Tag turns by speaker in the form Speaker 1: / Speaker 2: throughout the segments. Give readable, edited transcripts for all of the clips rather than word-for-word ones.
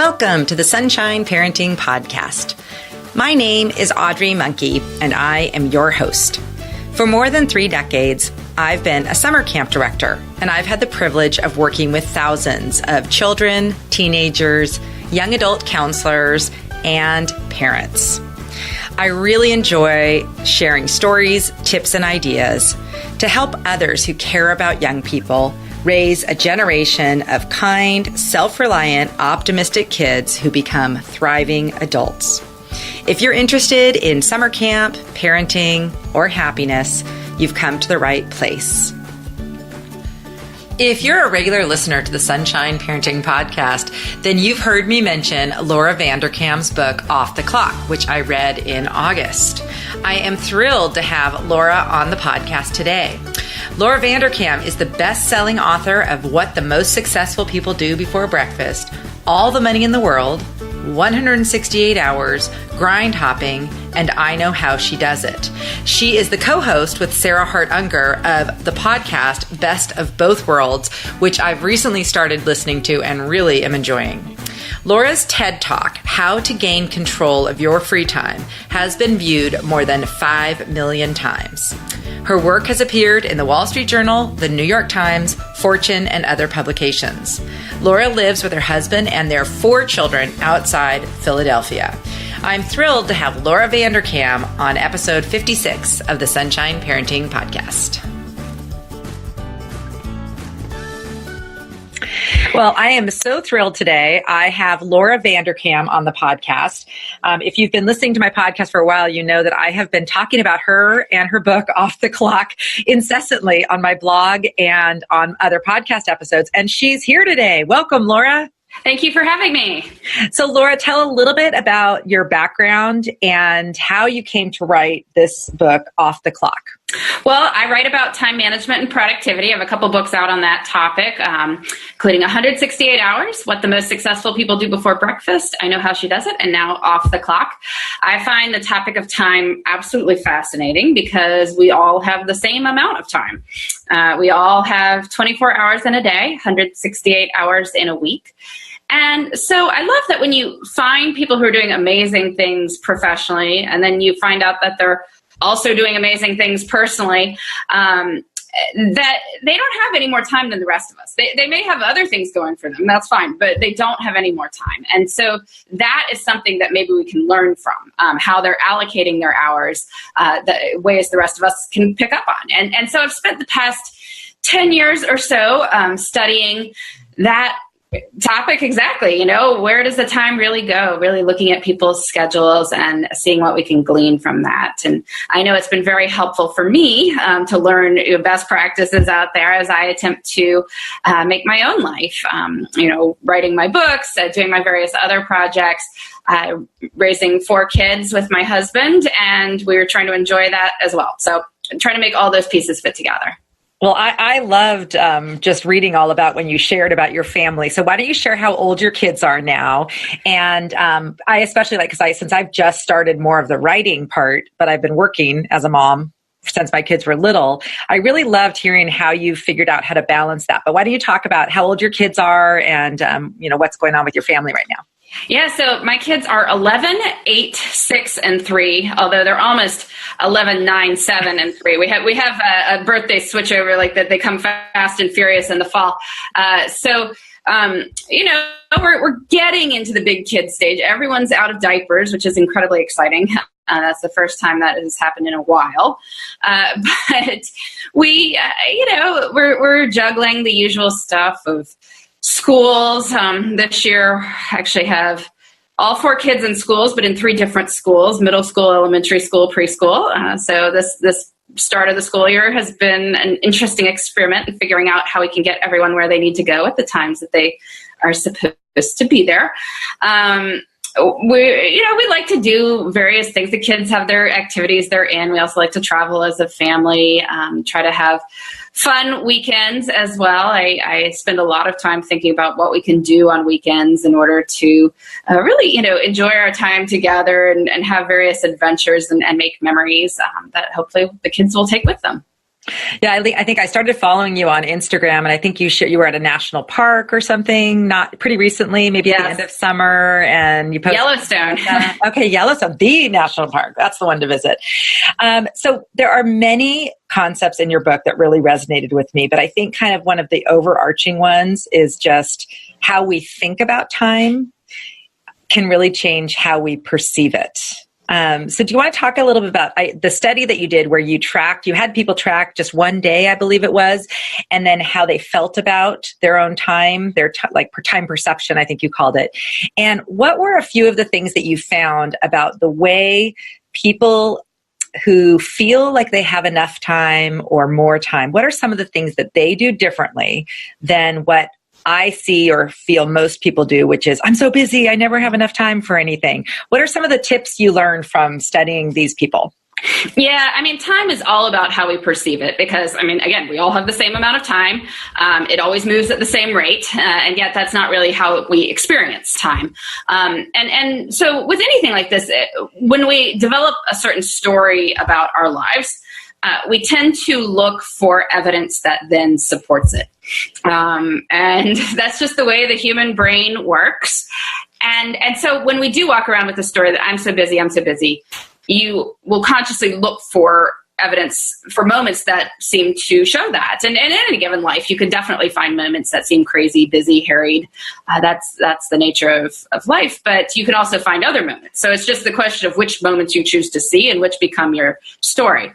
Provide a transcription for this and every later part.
Speaker 1: Welcome to the Sunshine Parenting Podcast. My name is Audrey Monkey, and I am your host. For more than 3 decades, I've been a summer camp director, and I've had the privilege of working with thousands of children, teenagers, young adult counselors, and parents. I really enjoy sharing stories, tips, and ideas to help others who care about young people raise a generation of kind, self-reliant, optimistic kids who become thriving adults. If you're interested in summer camp, parenting, or happiness, you've come to the right place. If you're a regular listener to the Sunshine Parenting Podcast, then you've heard me mention Laura Vanderkam's book, Off the Clock, which I read in August. I am thrilled to have Laura on the podcast today. Laura Vanderkam is the best-selling author of What the Most Successful People Do Before Breakfast, All the Money in the World, 168 Hours, Grind Hopping, and I Know How She Does It. She is the co-host with Sarah Hart Unger of the podcast Best of Both Worlds, which I've recently started listening to and really am enjoying. Laura's TED Talk, How to Gain Control of Your Free Time, has been viewed more than 5 million times. Her work has appeared in the Wall Street Journal, the New York Times, Fortune, and other publications. Laura lives with her husband and their 4 children outside Philadelphia. I'm thrilled to have Laura Vanderkam on episode 56 of the Sunshine Parenting Podcast. Well, I am so thrilled today. I have Laura Vanderkam on the podcast. If you've been listening to my podcast for a while, you know that I have been talking about her and her book, Off the Clock, incessantly on my blog and on other podcast episodes. And she's here today. Welcome, Laura.
Speaker 2: Thank you for having me.
Speaker 1: So, Laura, tell a little bit about your background and how you came to write this book, Off the Clock.
Speaker 2: Well, I write about time management and productivity. I have a couple books out on that topic, including 168 Hours, What the Most Successful People Do Before Breakfast, I Know How She Does It, and now Off the Clock. I find the topic of time absolutely fascinating because we all have the same amount of time. We all have 24 hours in a day, 168 hours in a week. And so I love that when you find people who are doing amazing things professionally, and then you find out that they're also doing amazing things personally, that they don't have any more time than the rest of us. They may have other things going for them, that's fine, but they don't have any more time. And so that is something that maybe we can learn from, how they're allocating their hours, the ways the rest of us can pick up on. And so I've spent the past 10 years or so studying that topic exactly. Where does the time really go? Really looking at people's schedules and seeing what we can glean from that. And I know it's been very helpful for me to learn best practices out there as I attempt to make my own life. Writing my books, doing my various other projects, raising 4 kids with my husband, and we were trying to enjoy that as well. So I'm trying to make all those pieces fit together.
Speaker 1: Well, I loved just reading all about when you shared about your family. So why don't you share how old your kids are now? And I especially like, because since I've just started more of the writing part, but I've been working as a mom since my kids were little, I really loved hearing how you figured out how to balance that. But why don't you talk about how old your kids are and what's going on with your family right now?
Speaker 2: Yeah, so my kids are 11, 8, 6, and 3, although they're almost 11, 9, 7, and 3. We have a birthday switchover like that. They come fast and furious in the fall. We're getting into the big kid stage. Everyone's out of diapers, which is incredibly exciting. That's the first time that has happened in a while. But we're juggling the usual stuff of schools. This year, I actually have all 4 kids in schools, but in 3 different schools: middle school, elementary school, preschool. So this start of the school year has been an interesting experiment in figuring out how we can get everyone where they need to go at the times that they are supposed to be there. We like to do various things. The kids have their activities they're in. We also like to travel as a family, try to have fun weekends as well. I spend a lot of time thinking about what we can do on weekends in order to really, enjoy our time together and have various adventures and make memories that hopefully the kids will take with them.
Speaker 1: Yeah, I think I started following you on Instagram, and I think you were at a national park or something, not pretty recently, maybe at the end of summer, and you posted
Speaker 2: Yellowstone.
Speaker 1: Okay, Yellowstone, the national park. That's the one to visit. So there are many concepts in your book that really resonated with me, but I think kind of one of the overarching ones is just how we think about time can really change how we perceive it. So do you want to talk a little bit about the study that you did where you had people track just one day, I believe it was, and then how they felt about their own time, like time perception, I think you called it. And what were a few of the things that you found about the way people who feel like they have enough time or more time, what are some of the things that they do differently than what I see or feel most people do, which is, I'm so busy, I never have enough time for anything. What are some of the tips you learned from studying these people?
Speaker 2: Yeah, I mean, time is all about how we perceive it because, I mean, again, we all have the same amount of time. It always moves at the same rate, and yet that's not really how we experience time. And so with anything like this, when we develop a certain story about our lives, we tend to look for evidence that then supports it. And that's just the way the human brain works. And so when we do walk around with the story that I'm so busy, you will consciously look for evidence for moments that seem to show that. And in any given life, you can definitely find moments that seem crazy, busy, harried. That's the nature of life. But you can also find other moments. So it's just the question of which moments you choose to see and which become your story.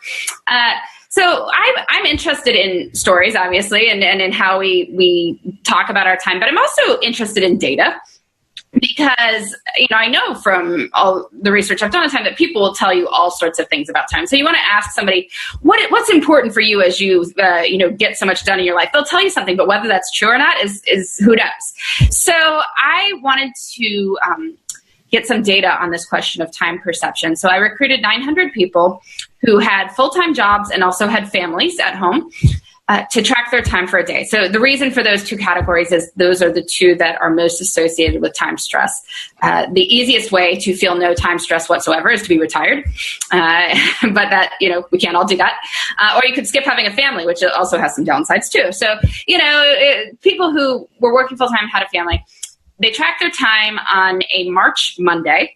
Speaker 2: So I'm interested in stories, obviously, and in how we talk about our time. But I'm also interested in data. Because, I know from all the research I've done on time that people will tell you all sorts of things about time. So you want to ask somebody, what's important for you as you, get so much done in your life? They'll tell you something, but whether that's true or not is who knows. So I wanted to get some data on this question of time perception. So I recruited 900 people who had full-time jobs and also had families at home. To track their time for a day. So the reason for those two categories is those are the two that are most associated with time stress. The easiest way to feel no time stress whatsoever is to be retired. But that, we can't all do that. Or you could skip having a family, which also has some downsides too. So, people who were working full time had a family. They tracked their time on a March Monday.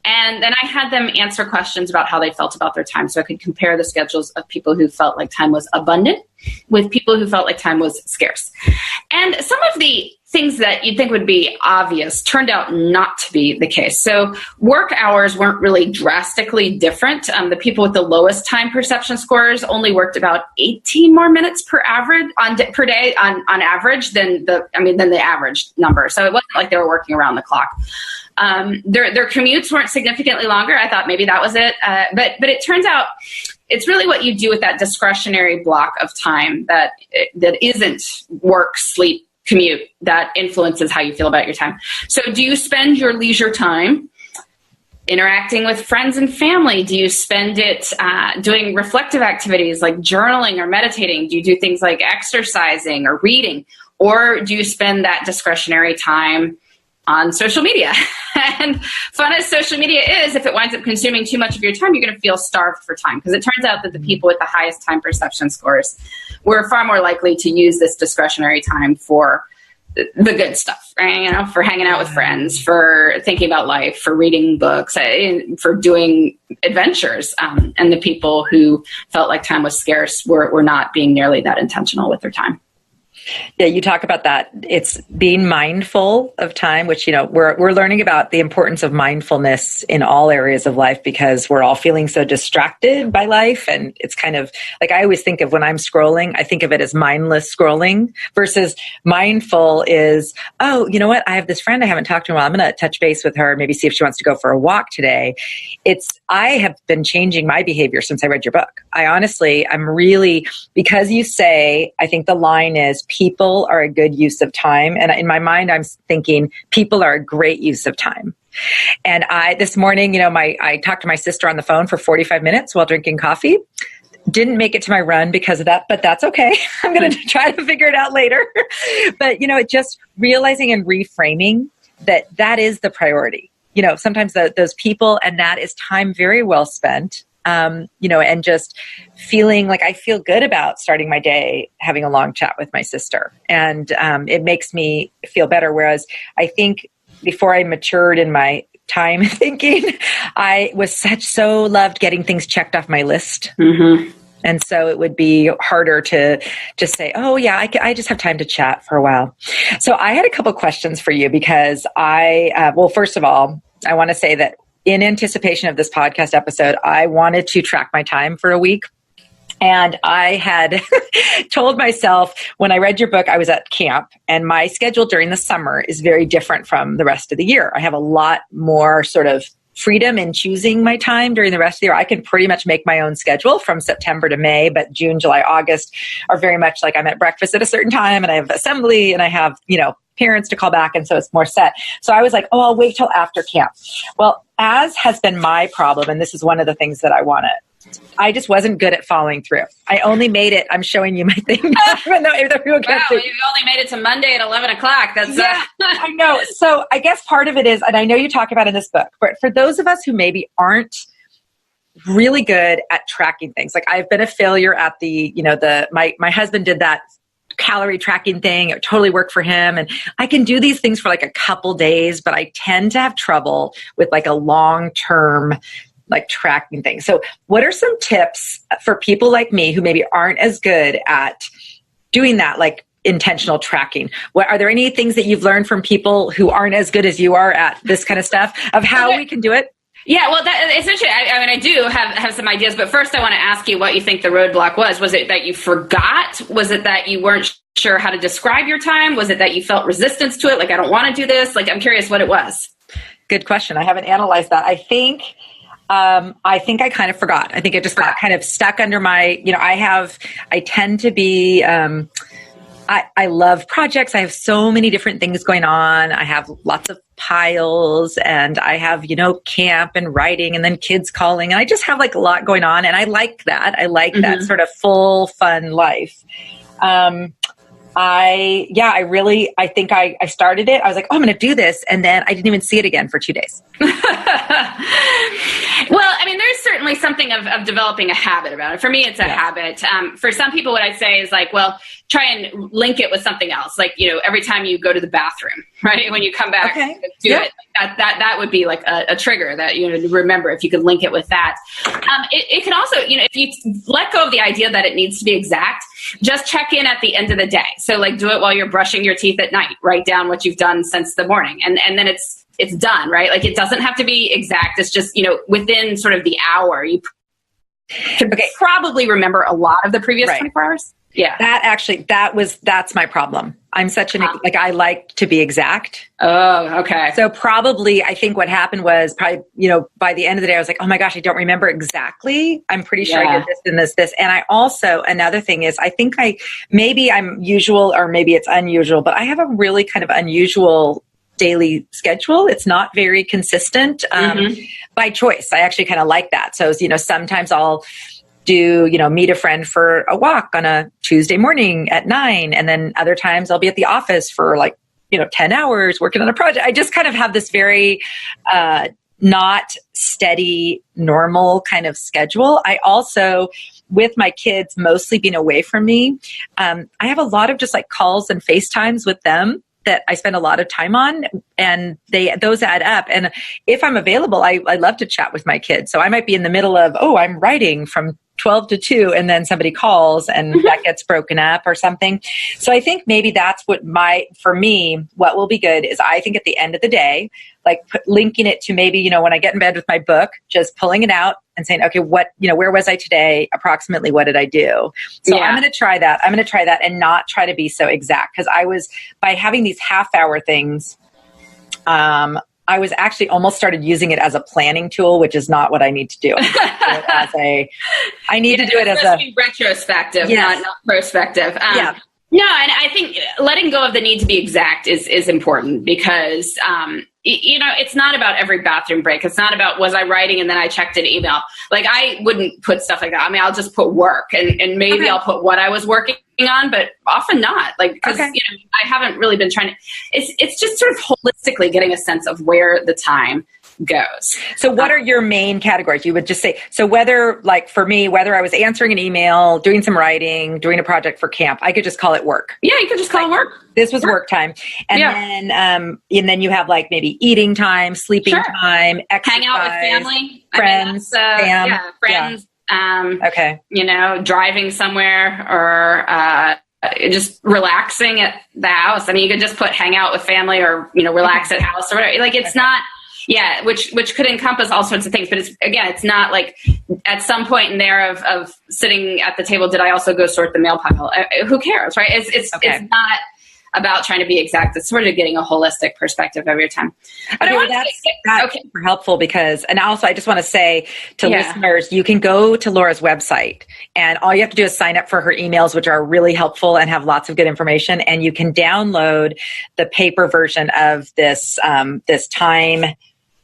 Speaker 2: And then I had them answer questions about how they felt about their time so I could compare the schedules of people who felt like time was abundant with people who felt like time was scarce. And some of the things that you'd think would be obvious turned out not to be the case. So work hours weren't really drastically different. The people with the lowest time perception scores only worked about 18 more minutes per day on average than the average number. So it wasn't like they were working around the clock. Their commutes weren't significantly longer. I thought maybe that was it. But it turns out it's really what you do with that discretionary block of time that isn't work, sleep, commute that influences how you feel about your time. So do you spend your leisure time interacting with friends and family? Do you spend it doing reflective activities like journaling or meditating? Do you do things like exercising or reading? Or do you spend that discretionary time on social media? And fun as social media is, if it winds up consuming too much of your time, you're going to feel starved for time. Because it turns out that the people with the highest time perception scores were far more likely to use this discretionary time for the good stuff, right? For hanging out with friends, for thinking about life, for reading books, for doing adventures. And the people who felt like time was scarce were not being nearly that intentional with their time.
Speaker 1: Yeah, you talk about that. It's being mindful of time, which, we're learning about the importance of mindfulness in all areas of life because we're all feeling so distracted by life. And it's kind of like, I always think of when I'm scrolling, I think of it as mindless scrolling versus mindful is, oh, you know what? I have this friend I haven't talked to in a while. I'm going to touch base with her, maybe see if she wants to go for a walk today. I have been changing my behavior since I read your book. I'm really, because you say, I think the line is, people are a good use of time. And in my mind, I'm thinking people are a great use of time. And this morning, I talked to my sister on the phone for 45 minutes while drinking coffee. Didn't make it to my run because of that, but that's okay. I'm going to try to figure it out later. But, just realizing and reframing that is the priority. Sometimes those people, and that is time very well spent and just feeling like I feel good about starting my day, having a long chat with my sister. And it makes me feel better. Whereas I think before I matured in my time thinking, I was so loved getting things checked off my list.
Speaker 2: Mm-hmm.
Speaker 1: And so it would be harder to just say, oh yeah, I just have time to chat for a while. So I had a couple questions for you because well, first of all, I want to say that in anticipation of this podcast episode, I wanted to track my time for a week. And I had told myself when I read your book, I was at camp, and my schedule during the summer is very different from the rest of the year. I have a lot more sort of freedom in choosing my time during the rest of the year. I can pretty much make my own schedule from September to May, but June, July, August are very much like I'm at breakfast at a certain time and I have assembly and I have, parents to call back. And so it's more set. So I was like, oh, I'll wait till after camp. Well, as has been my problem, and this is one of the things that I just wasn't good at following through. I only made it. I'm showing you my thing. Even though people can't see.
Speaker 2: You only made it to Monday at 11 o'clock. That's
Speaker 1: I know. So I guess part of it is, and I know you talk about in this book, but for those of us who maybe aren't really good at tracking things, like I've been a failure at my husband did that calorie tracking thing. It totally worked for him. And I can do these things for like a couple days, but I tend to have trouble with like a long-term like tracking things. So what are some tips for people like me who maybe aren't as good at doing that, like intentional tracking? Are there any things that you've learned from people who aren't as good as you are at this kind of stuff of how we can do it?
Speaker 2: Yeah, well, essentially, I do have some ideas, but first I want to ask you what you think the roadblock was. Was it that you forgot? Was it that you weren't sure how to describe your time? Was it that you felt resistance to it? Like, I don't want to do this. Like, I'm curious what it was.
Speaker 1: Good question. I haven't analyzed that. I think I kind of forgot. I think it just got kind of stuck under my, I tend to be, I love projects. I have so many different things going on. I have lots of piles and I have, camp and writing and then kids calling. And I just have like a lot going on. And I like that. I like that sort of full, fun life. I think I started it. I was like, oh, I'm going to do this. And then I didn't even see it again for 2 days.
Speaker 2: Well, I mean, there's certainly something of developing a habit about it. For me, it's a habit. For some people, what I'd say is like, well, try and link it with something else. Like, every time you go to the bathroom, right? When you come back, do it. That would be like a trigger that, to remember if you could link it with that. It can also, if you let go of the idea that it needs to be exact, just check in at the end of the day. So like do it while you're brushing your teeth at night. Write down what you've done since the morning. And then it's done, right? Like it doesn't have to be exact. It's just, within sort of the hour, you can probably remember a lot of the previous 24 hours. Yeah. That's my problem. I'm such I like to be exact. Oh, okay.
Speaker 1: So probably, I think what happened was by the end of the day, I was like, oh my gosh, I don't remember exactly. I'm pretty sure I did this and this. And I also, another thing is, I think maybe I'm usual or maybe it's unusual, but I have a really kind of unusual daily schedule. It's not very consistent by choice. I actually kind of like that. So, sometimes I'll do, meet a friend for a walk on a Tuesday morning at 9. And then other times I'll be at the office for 10 hours working on a project. I just kind of have this very, not steady, normal kind of schedule. I also, with my kids mostly being away from me, I have a lot of just like calls and FaceTimes with them that I spend a lot of time on, and those add up. And if I'm available, I love to chat with my kids. So I might be in the middle of, I'm writing from 12 to 2, and then somebody calls and that gets broken up or something. So I think maybe that's for me, what will be good is I think at the end of the day, like linking it to maybe, when I get in bed with my book, just pulling it out and saying, okay, where was I today? Approximately what did I do? So I'm going to try that. I'm going to try that and not try to be so exact, because by having these half-hour things, I was actually almost started using it as a planning tool, which is not what I need to do. I need to do it as a
Speaker 2: retrospective, not prospective. No, and I think letting go of the need to be exact is important, because it's not about every bathroom break. It's not about, was I writing and then I checked an email. Like, I wouldn't put stuff like that. I mean, I'll just put work and maybe I'll put what I was working on, but often not. Like, because I haven't really been trying to. It's just sort of holistically getting a sense of where the time goes.
Speaker 1: So what are your main categories? You would just say, so whether, like for me, whether I was answering an email, doing some writing, doing a project for camp, I could just call it work.
Speaker 2: Yeah, you could just call it work.
Speaker 1: This was work time. And then you have like maybe eating time, sleeping time, exercise,
Speaker 2: hang out with family,
Speaker 1: friends,
Speaker 2: friends.
Speaker 1: Okay.
Speaker 2: Driving somewhere or just relaxing at the house. I mean, you could just put hang out with family or, relax at house or whatever. Like it's not, which could encompass all sorts of things. But it's not like at some point in there of sitting at the table, did I also go sort the mail pile? Who cares, right? It's not about trying to be exact. It's sort of getting a holistic perspective of your time. But
Speaker 1: that's super helpful because, and also I just want to say to listeners, you can go to Laura's website and all you have to do is sign up for her emails, which are really helpful and have lots of good information. And you can download the paper version of this time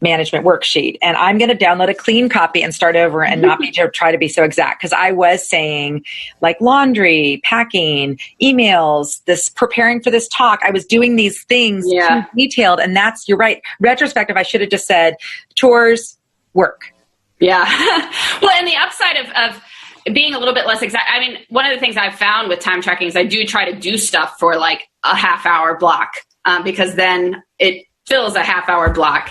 Speaker 1: management worksheet. And I'm going to download a clean copy and start over and not try to be so exact. Because I was saying like laundry, packing, emails, preparing for this talk. I was doing these things too detailed. And you're right. Retrospective, I should have just said chores, work.
Speaker 2: Yeah. Well, and the upside of being a little bit less exact. I mean, one of the things I've found with time tracking is I do try to do stuff for like a half-hour block because then it fills a half-hour block,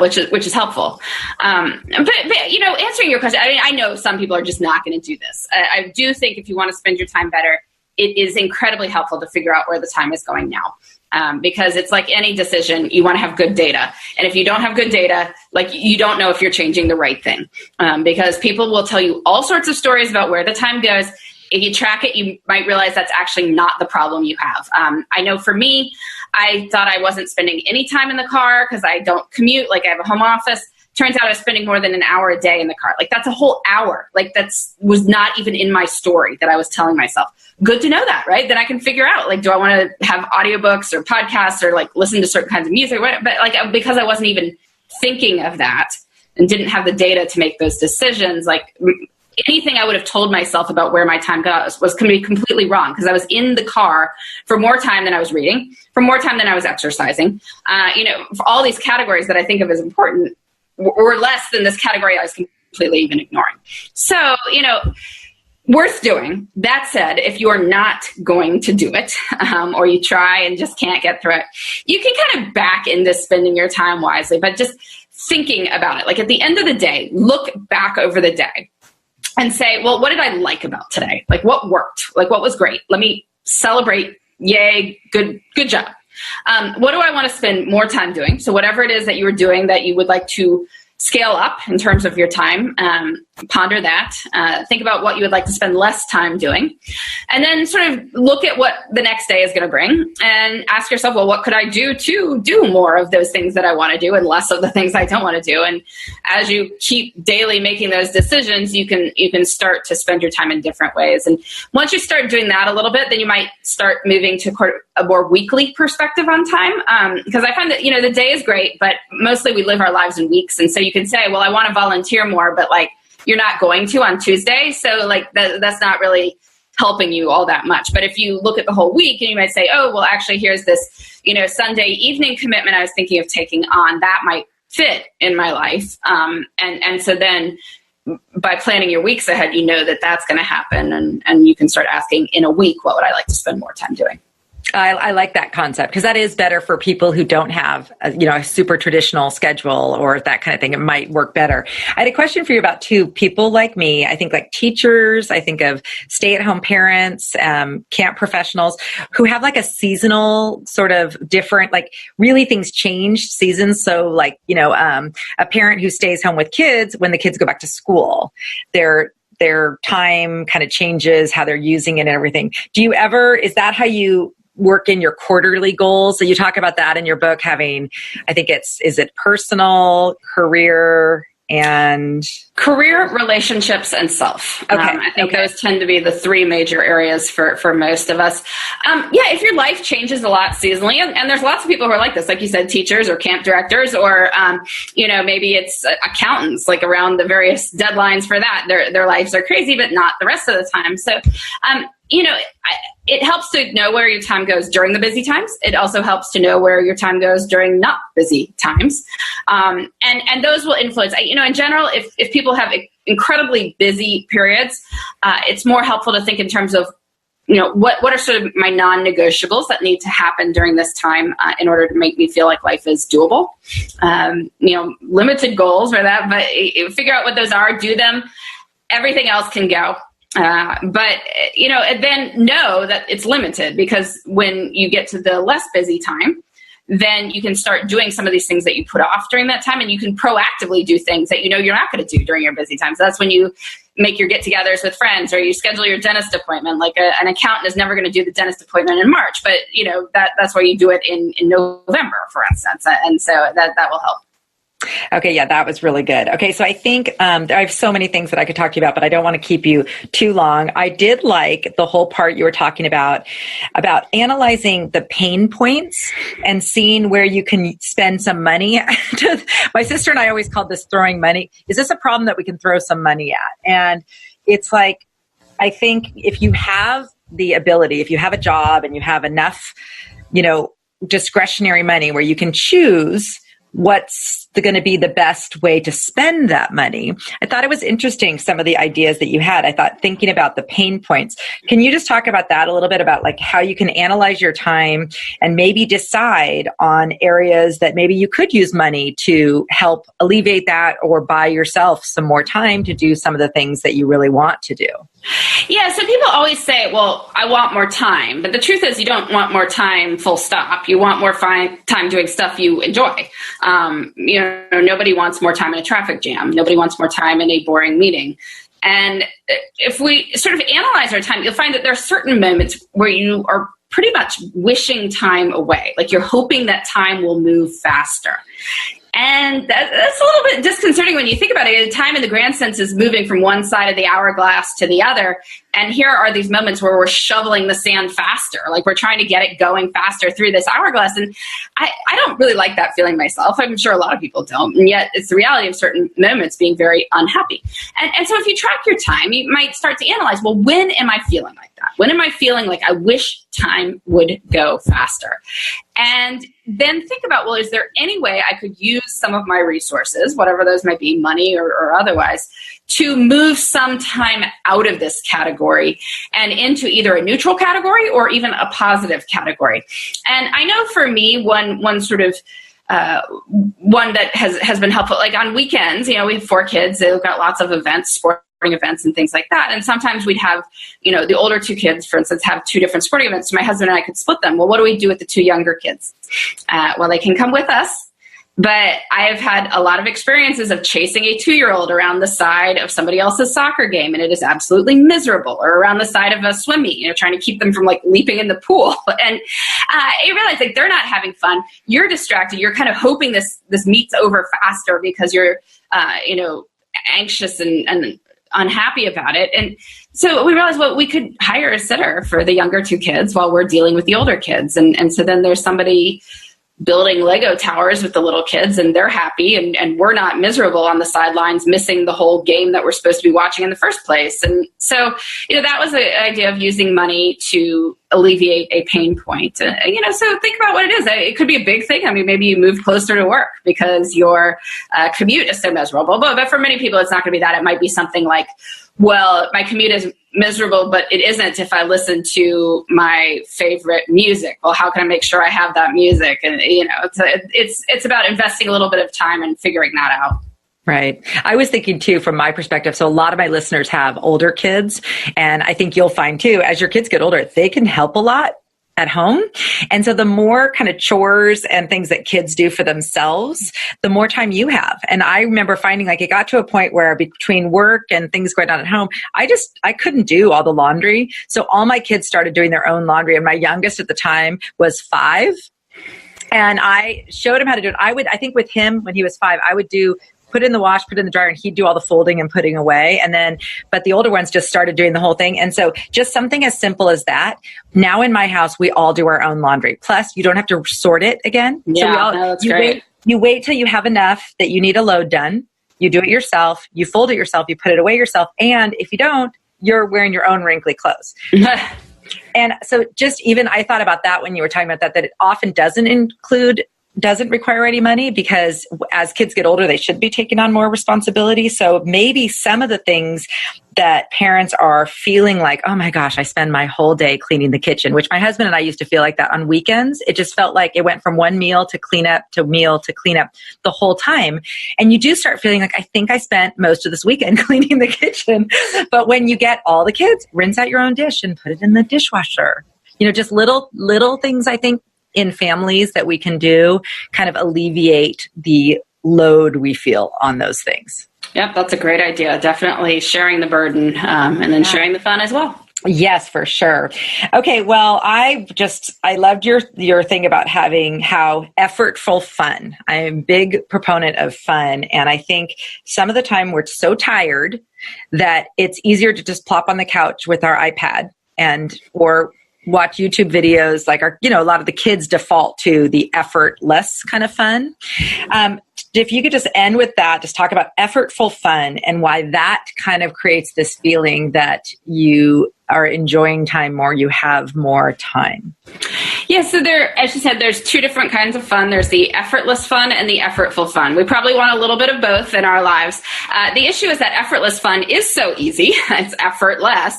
Speaker 2: which is helpful. But answering your question, I mean, I know some people are just not going to do this. I do think if you want to spend your time better, it is incredibly helpful to figure out where the time is going now. Because it's like any decision, you want to have good data. And if you don't have good data, like you don't know if you're changing the right thing. Because people will tell you all sorts of stories about where the time goes. If you track it, you might realize that's actually not the problem you have. I know for me, I thought I wasn't spending any time in the car because I don't commute. Like I have a home office. Turns out I was spending more than an hour a day in the car. Like that's a whole hour. Like was not even in my story that I was telling myself. Good to know that, right? Then I can figure out, like, do I want to have audiobooks or podcasts or like listen to certain kinds of music? But like, because I wasn't even thinking of that and didn't have the data to make those decisions, like anything I would have told myself about where my time goes was going to be completely wrong because I was in the car for more time than I was reading, for more time than I was exercising. For all these categories that I think of as important were less than this category I was completely even ignoring. So, worth doing. That said, if you are not going to do it, or you try and just can't get through it, you can kind of back into spending your time wisely, but just thinking about it. Like at the end of the day, look back over the day and say, well, what did I like about today? Like what worked? Like what was great? Let me celebrate. Yay. Good job. What do I want to spend more time doing? So whatever it is that you were doing that you would like to scale up in terms of your time, ponder that, think about what you would like to spend less time doing, and then sort of look at what the next day is going to bring and ask yourself, well, what could I do to do more of those things that I want to do and less of the things I don't want to do? And as you keep daily making those decisions, you can start to spend your time in different ways. And once you start doing that a little bit, then you might start moving to a more weekly perspective on time. Because I find that, the day is great, but mostly we live our lives in weeks. And so you can say, well, I want to volunteer more, but like you're not going to on Tuesday. So like that's not really helping you all that much. But if you look at the whole week and you might say, oh, well, actually, here's this, Sunday evening commitment I was thinking of taking on that might fit in my life. And so then by planning your weeks ahead, that that's going to happen. And you can start asking in a week, what would I like to spend more time doing?
Speaker 1: I like that concept because that is better for people who don't have a super traditional schedule or that kind of thing. It might work better. I had a question for you about people like me. I think like teachers, I think of stay-at-home parents, camp professionals who have like a seasonal sort of different, like really things change seasons. So like, a parent who stays home with kids when the kids go back to school, their time kind of changes, how they're using it and everything. Is that how you work in your quarterly goals? So you talk about that in your book, having, I think is it personal, career, relationships, and self.
Speaker 2: Okay. I think those tend to be the three major areas for most of us. If your life changes a lot seasonally, and there's lots of people who are like this, like you said, teachers or camp directors, or, maybe it's accountants, like around the various deadlines for that. Their lives are crazy, but not the rest of the time. So, it helps to know where your time goes during the busy times. It also helps to know where your time goes during not busy times. And those will influence, in general, if people have incredibly busy periods, it's more helpful to think in terms of, what are sort of my non-negotiables that need to happen during this time in order to make me feel like life is doable. Limited goals for that, but figure out what those are, do them. Everything else can go. But then know that it's limited, because when you get to the less busy time, then you can start doing some of these things that you put off during that time, and you can proactively do things that you're not going to do during your busy times. So that's when you make your get-togethers with friends, or you schedule your dentist appointment. Like an accountant is never going to do the dentist appointment in March, but that's why you do it in November, for instance, and so that will help.
Speaker 1: Okay, yeah, that was really good. Okay, so I think I have so many things that I could talk to you about, but I don't want to keep you too long. I did like the whole part you were talking about analyzing the pain points and seeing where you can spend some money. My sister and I always called this throwing money. Is this a problem that we can throw some money at? And it's like, I think if you have the ability, if you have a job and you have enough, discretionary money where you can choose what's going to be the best way to spend that money. I thought it was interesting, some of the ideas that you had. I thought thinking about the pain points. Can you just talk about that a little bit, about like how you can analyze your time and maybe decide on areas that maybe you could use money to help alleviate that, or buy yourself some more time to do some of the things that you really want to do?
Speaker 2: Yeah, so people always say, well, I want more time. But the truth is, you don't want more time full stop. You want more time doing stuff you enjoy. Nobody wants more time in a traffic jam. Nobody wants more time in a boring meeting. And if we sort of analyze our time, you'll find that there are certain moments where you are pretty much wishing time away. Like you're hoping that time will move faster. And that's a little bit disconcerting when you think about it. Time in the grand sense is moving from one side of the hourglass to the other. And here are these moments where we're shoveling the sand faster, like we're trying to get it going faster through this hourglass. And I don't really like that feeling myself. I'm sure a lot of people don't. And yet it's the reality of certain moments being very unhappy. And so if you track your time, you might start to analyze, well, when am I feeling like that? When am I feeling like I wish time would go faster? And then think about, well, is there any way I could use some of my resources, whatever those might be, money or otherwise, to move some time out of this category and into either a neutral category or even a positive category? And I know for me, one sort of one that has been helpful, like on weekends, we have 4 kids. They've got lots of events, sporting events and things like that. And sometimes we'd have, the older 2 kids, for instance, have 2 different sporting events. So my husband and I could split them. Well, what do we do with the 2 younger kids? Well, they can come with us. But I have had a lot of experiences of chasing a 2-year-old around the side of somebody else's soccer game, and it is absolutely miserable, or around the side of a swim meet, trying to keep them from like leaping in the pool. And you realize like they're not having fun. You're distracted. You're kind of hoping this meet's over faster because you're, anxious and unhappy about it. And so we realized, well, we could hire a sitter for the younger 2 kids while we're dealing with the older kids. And so then there's somebody building Lego towers with the little kids, and they're happy, and we're not miserable on the sidelines missing the whole game that we're supposed to be watching in the first place. And so, that was the idea of using money to alleviate a pain point. So think about what it is. It could be a big thing. I mean, maybe you move closer to work because your commute is so miserable. But for many people, it's not going to be that. It might be something like, well, my commute is miserable, but it isn't if I listen to my favorite music. Well, how can I make sure I have that music? And, it's about investing a little bit of time and figuring that out.
Speaker 1: Right. I was thinking too, from my perspective, so a lot of my listeners have older kids, and I think you'll find too, as your kids get older, they can help a lot at home. And so the more kind of chores and things that kids do for themselves, the more time you have. And I remember finding like it got to a point where between work and things going on at home, I couldn't do all the laundry. So all my kids started doing their own laundry. And my youngest at the time was 5. And I showed him how to do it. I think with him, when he was 5, I would put it in the wash, put it in the dryer, and he'd do all the folding and putting away. But the older ones just started doing the whole thing. And so just something as simple as that. Now in my house, we all do our own laundry. Plus, you don't have to sort it again.
Speaker 2: Yeah,
Speaker 1: so
Speaker 2: that's great.
Speaker 1: You wait till you have enough that you need a load done. You do it yourself. You fold it yourself. You put it away yourself. And if you don't, you're wearing your own wrinkly clothes. And so just even I thought about that when you were talking about that it often doesn't require any money, because as kids get older, they should be taking on more responsibility. So maybe some of the things that parents are feeling like, oh my gosh, I spend my whole day cleaning the kitchen, which my husband and I used to feel like that on weekends. It just felt like it went from one meal to clean up to meal to clean up the whole time. And you do start feeling like, I think I spent most of this weekend cleaning the kitchen. But when you get all the kids, rinse out your own dish and put it in the dishwasher. Just little things, I think, in families that we can do kind of alleviate the load we feel on those things.
Speaker 2: Yep, that's a great idea. Definitely sharing the burden and then sharing the fun as well.
Speaker 1: Yes, for sure. Okay, well, I loved your thing about having how effortful fun. I'm a big proponent of fun. And I think some of the time we're so tired that it's easier to just plop on the couch with our iPad or watch YouTube videos, like a lot of the kids default to the effortless kind of fun. If you could just end with that, just talk about effortful fun and why that kind of creates this feeling that you are enjoying time more, you have more time.
Speaker 2: Yeah, so as you said, there's two different kinds of fun. There's the effortless fun and the effortful fun. We probably want a little bit of both in our lives. The issue is that effortless fun is so easy, it's effortless,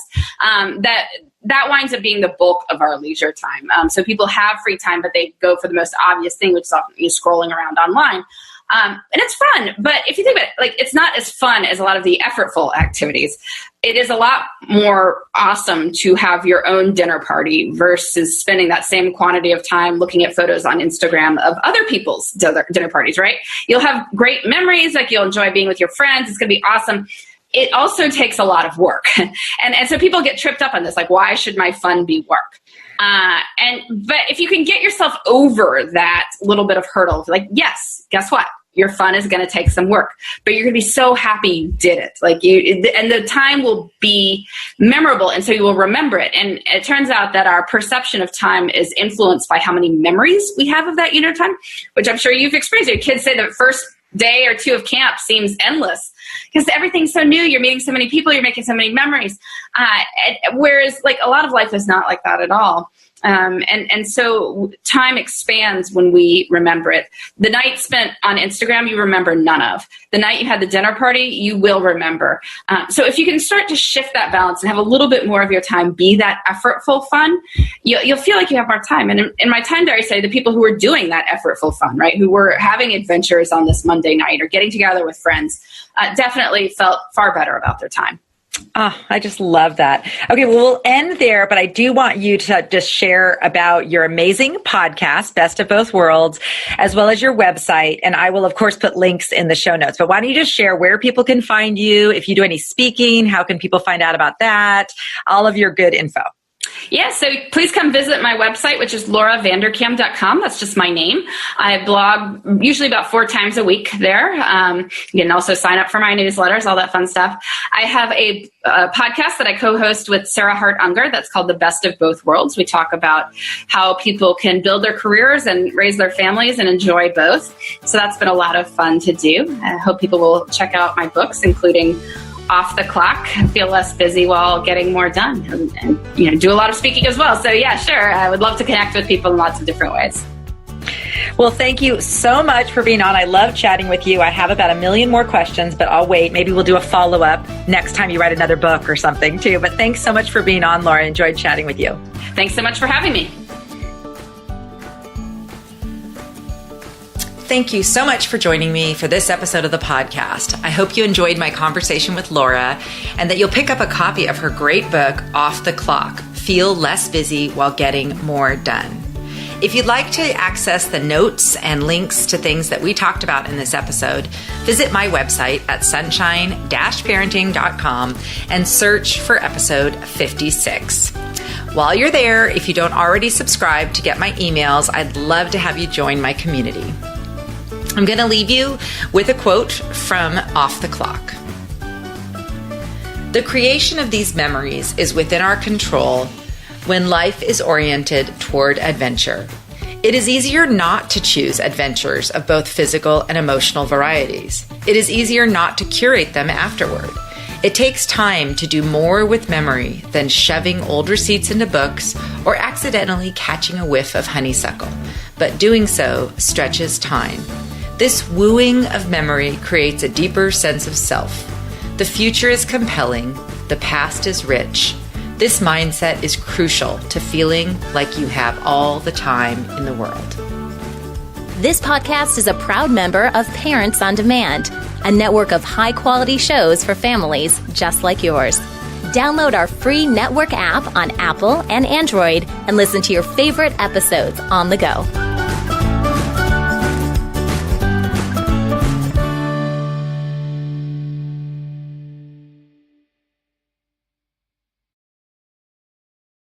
Speaker 2: that winds up being the bulk of our leisure time. So people have free time, but they go for the most obvious thing, which is often scrolling around online. And it's fun, but if you think about it, it's not as fun as a lot of the effortful activities. It is a lot more awesome to have your own dinner party versus spending that same quantity of time looking at photos on Instagram of other people's dinner parties, right? You'll have great memories, you'll enjoy being with your friends. It's going to be awesome. It also takes a lot of work. and so people get tripped up on this, why should my fun be work? But if you can get yourself over that little bit of hurdle, yes, guess what? Your fun is going to take some work, but you're going to be so happy you did it. And the time will be memorable. And so you will remember it. And it turns out that our perception of time is influenced by how many memories we have of that time, which I'm sure you've experienced. Your kids say the first day or two of camp seems endless because everything's so new. You're meeting so many people. You're making so many memories. Whereas a lot of life is not like that at all. And so time expands when we remember it. The night spent on Instagram, you remember none of. The night you had the dinner party, you will remember. So if you can start to shift that balance and have a little bit more of your time be that effortful fun, you'll feel like you have more time. And in my time diary, I say the people who were doing that effortful fun, right, who were having adventures on this Monday night or getting together with friends, definitely felt far better about their time.
Speaker 1: Oh, I just love that. Okay, well, we'll end there, but I do want you to just share about your amazing podcast, Best of Both Worlds, as well as your website. And I will, of course, put links in the show notes. But why don't you just share where people can find you? If you do any speaking, how can people find out about that? All of your good info.
Speaker 2: Yeah, so please come visit my website, which is lauravanderkam.com. That's just my name. I blog usually about 4 times a week there. You can also sign up for my newsletters, all that fun stuff. I have a podcast that I co-host with Sarah Hart Unger that's called The Best of Both Worlds. We talk about how people can build their careers and raise their families and enjoy both. So that's been a lot of fun to do. I hope people will check out my books, including Off the Clock, Feel Less Busy While Getting More Done, and do a lot of speaking as well. So yeah, sure. I would love to connect with people in lots of different ways.
Speaker 1: Well, thank you so much for being on. I love chatting with you. I have about 1 million more questions, but I'll wait. Maybe we'll do a follow-up next time you write another book or something too. But thanks so much for being on, Laura. I enjoyed chatting with you.
Speaker 2: Thanks so much for having me.
Speaker 1: Thank you so much for joining me for this episode of the podcast. I hope you enjoyed my conversation with Laura and that you'll pick up a copy of her great book, Off the Clock, Feel Less Busy While Getting More Done. If you'd like to access the notes and links to things that we talked about in this episode, visit my website at sunshine-parenting.com and search for episode 56. While you're there, if you don't already subscribe to get my emails, I'd love to have you join my community. I'm going to leave you with a quote from Off the Clock. The creation of these memories is within our control when life is oriented toward adventure. It is easier not to choose adventures of both physical and emotional varieties. It is easier not to curate them afterward. It takes time to do more with memory than shoving old receipts into books or accidentally catching a whiff of honeysuckle, but doing so stretches time. This wooing of memory creates a deeper sense of self. The future is compelling, the past is rich. This mindset is crucial to feeling like you have all the time in the world.
Speaker 3: This podcast is a proud member of Parents on Demand, a network of high-quality shows for families just like yours. Download our free network app on Apple and Android and listen to your favorite episodes on the go.